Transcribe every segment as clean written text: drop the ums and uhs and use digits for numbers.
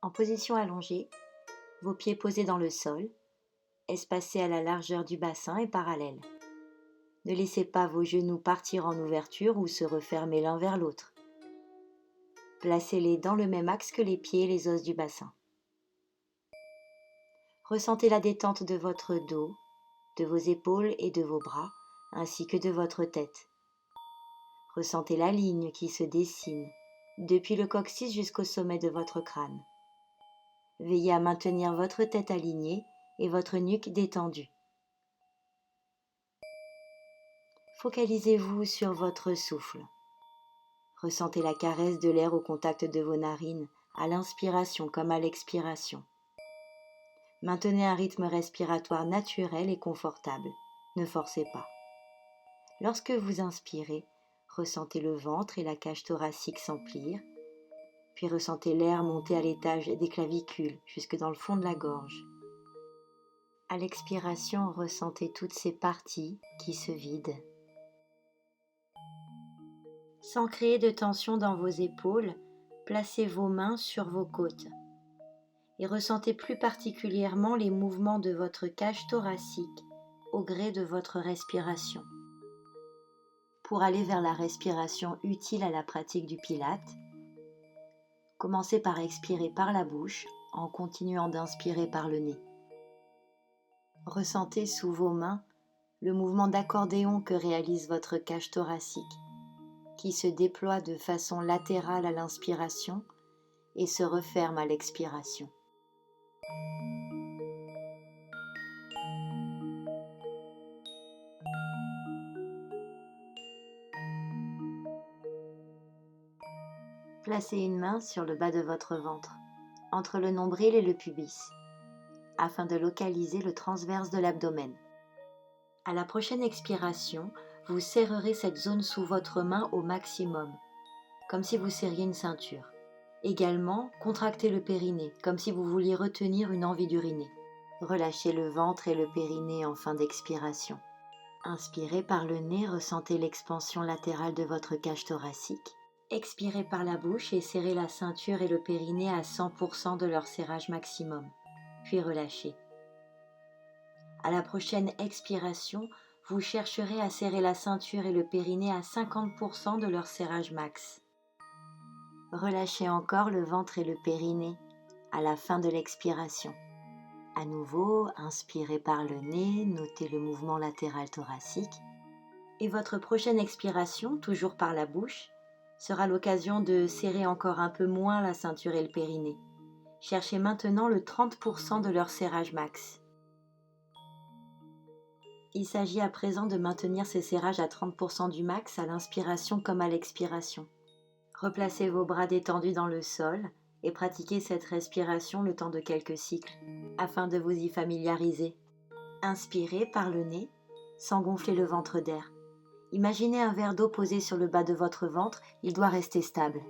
En position allongée, vos pieds posés dans le sol, espacés à la largeur du bassin et parallèles. Ne laissez pas vos genoux partir en ouverture ou se refermer l'un vers l'autre. Placez-les dans le même axe que les pieds et les os du bassin. Ressentez la détente de votre dos, de vos épaules et de vos bras, ainsi que de votre tête. Ressentez la ligne qui se dessine depuis le coccyx jusqu'au sommet de votre crâne. Veillez à maintenir votre tête alignée et votre nuque détendue. Focalisez-vous sur votre souffle. Ressentez la caresse de l'air au contact de vos narines, à l'inspiration comme à l'expiration. Maintenez un rythme respiratoire naturel et confortable. Ne forcez pas. Lorsque vous inspirez, ressentez le ventre et la cage thoracique s'emplir, puis ressentez l'air monter à l'étage des clavicules jusque dans le fond de la gorge. À l'expiration, ressentez toutes ces parties qui se vident. Sans créer de tension dans vos épaules, placez vos mains sur vos côtes et ressentez plus particulièrement les mouvements de votre cage thoracique au gré de votre respiration. Pour aller vers la respiration utile à la pratique du Pilate, commencez par expirer par la bouche en continuant d'inspirer par le nez. Ressentez sous vos mains le mouvement d'accordéon que réalise votre cage thoracique, qui se déploie de façon latérale à l'inspiration et se referme à l'expiration. Placez une main sur le bas de votre ventre, entre le nombril et le pubis, afin de localiser le transverse de l'abdomen. À la prochaine expiration, vous serrerez cette zone sous votre main au maximum, comme si vous serriez une ceinture. Également, contractez le périnée, comme si vous vouliez retenir une envie d'uriner. Relâchez le ventre et le périnée en fin d'expiration. Inspirez par le nez, ressentez l'expansion latérale de votre cage thoracique. Expirez par la bouche et serrez la ceinture et le périnée à 100% de leur serrage maximum, puis relâchez. À la prochaine expiration, vous chercherez à serrer la ceinture et le périnée à 50% de leur serrage max. Relâchez encore le ventre et le périnée à la fin de l'expiration. À nouveau, inspirez par le nez, notez le mouvement latéral thoracique. Et votre prochaine expiration, toujours par la bouche, sera l'occasion de serrer encore un peu moins la ceinture et le périnée. Cherchez maintenant le 30% de leur serrage max. Il s'agit à présent de maintenir ces serrages à 30% du max à l'inspiration comme à l'expiration. Replacez vos bras détendus dans le sol et pratiquez cette respiration le temps de quelques cycles, afin de vous y familiariser. Inspirez par le nez, sans gonfler le ventre d'air. Imaginez un verre d'eau posé sur le bas de votre ventre, il doit rester stable.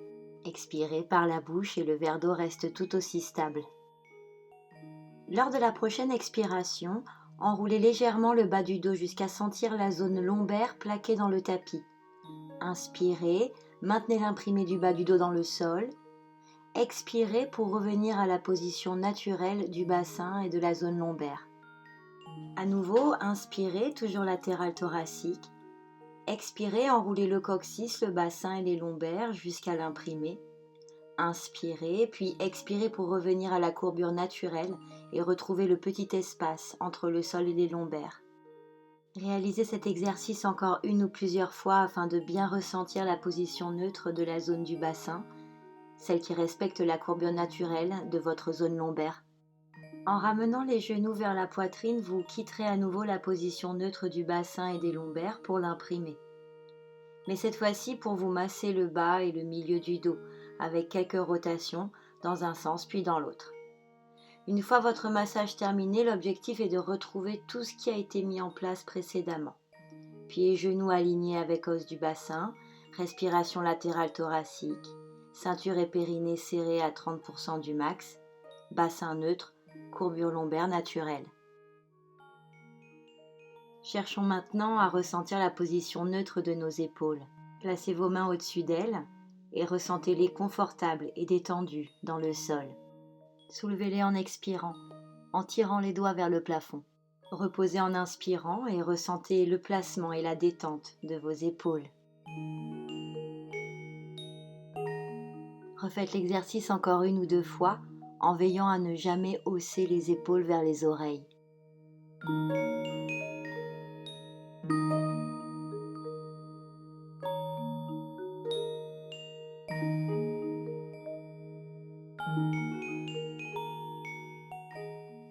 Expirez par la bouche et le verre d'eau reste tout aussi stable. Lors de la prochaine expiration, enroulez légèrement le bas du dos jusqu'à sentir la zone lombaire plaquée dans le tapis. Inspirez, maintenez l'imprimé du bas du dos dans le sol. Expirez pour revenir à la position naturelle du bassin et de la zone lombaire. À nouveau, inspirez, toujours latéral thoracique. Expirez, enroulez le coccyx, le bassin et les lombaires jusqu'à l'imprimé. Inspirez, puis expirez pour revenir à la courbure naturelle et retrouver le petit espace entre le sol et les lombaires. Réalisez cet exercice encore une ou plusieurs fois afin de bien ressentir la position neutre de la zone du bassin, celle qui respecte la courbure naturelle de votre zone lombaire. En ramenant les genoux vers la poitrine, vous quitterez à nouveau la position neutre du bassin et des lombaires pour l'imprimer. Mais cette fois-ci pour vous masser le bas et le milieu du dos, avec quelques rotations dans un sens puis dans l'autre. Une fois votre massage terminé, l'objectif est de retrouver tout ce qui a été mis en place précédemment. Pieds et genoux alignés avec os du bassin, respiration latérale thoracique, ceinture et périnée serrés à 30% du max, bassin neutre, courbure lombaire naturelle. Cherchons maintenant à ressentir la position neutre de nos épaules. Placez vos mains au-dessus d'elles et ressentez-les confortables et détendues dans le sol. Soulevez-les en expirant, en tirant les doigts vers le plafond. Reposez en inspirant et ressentez le placement et la détente de vos épaules. Refaites l'exercice encore 1 ou 2 fois en veillant à ne jamais hausser les épaules vers les oreilles.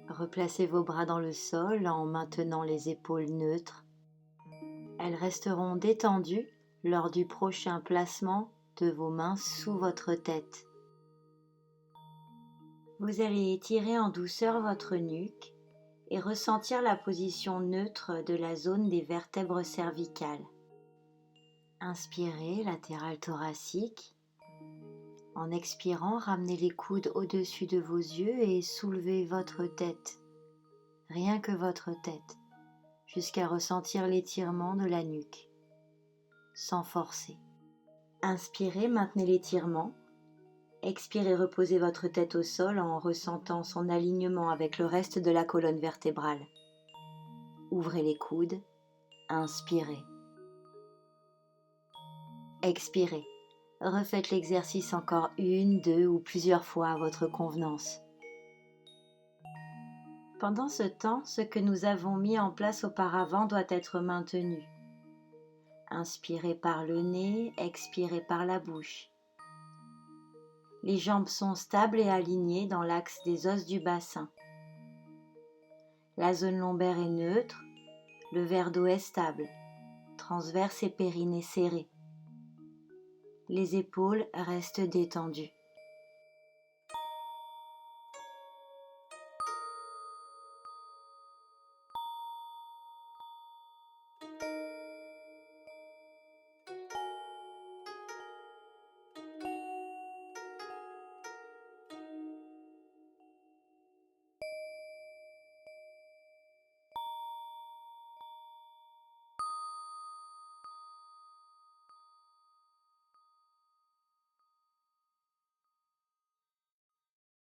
Replacez vos bras dans le sol en maintenant les épaules neutres. Elles resteront détendues lors du prochain placement de vos mains sous votre tête. Vous allez étirer en douceur votre nuque et ressentir la position neutre de la zone des vertèbres cervicales. Inspirez, latéral thoracique. En expirant, ramenez les coudes au-dessus de vos yeux et soulevez votre tête, rien que votre tête, jusqu'à ressentir l'étirement de la nuque, sans forcer. Inspirez, maintenez l'étirement. Expirez, reposez votre tête au sol en ressentant son alignement avec le reste de la colonne vertébrale. Ouvrez les coudes, inspirez. Expirez. Refaites l'exercice encore 1, 2 ou plusieurs fois à votre convenance. Pendant ce temps, ce que nous avons mis en place auparavant doit être maintenu. Inspirez par le nez, expirez par la bouche. Les jambes sont stables et alignées dans l'axe des os du bassin. La zone lombaire est neutre, le verre d'eau est stable, transverse et périnée serrés. Les épaules restent détendues.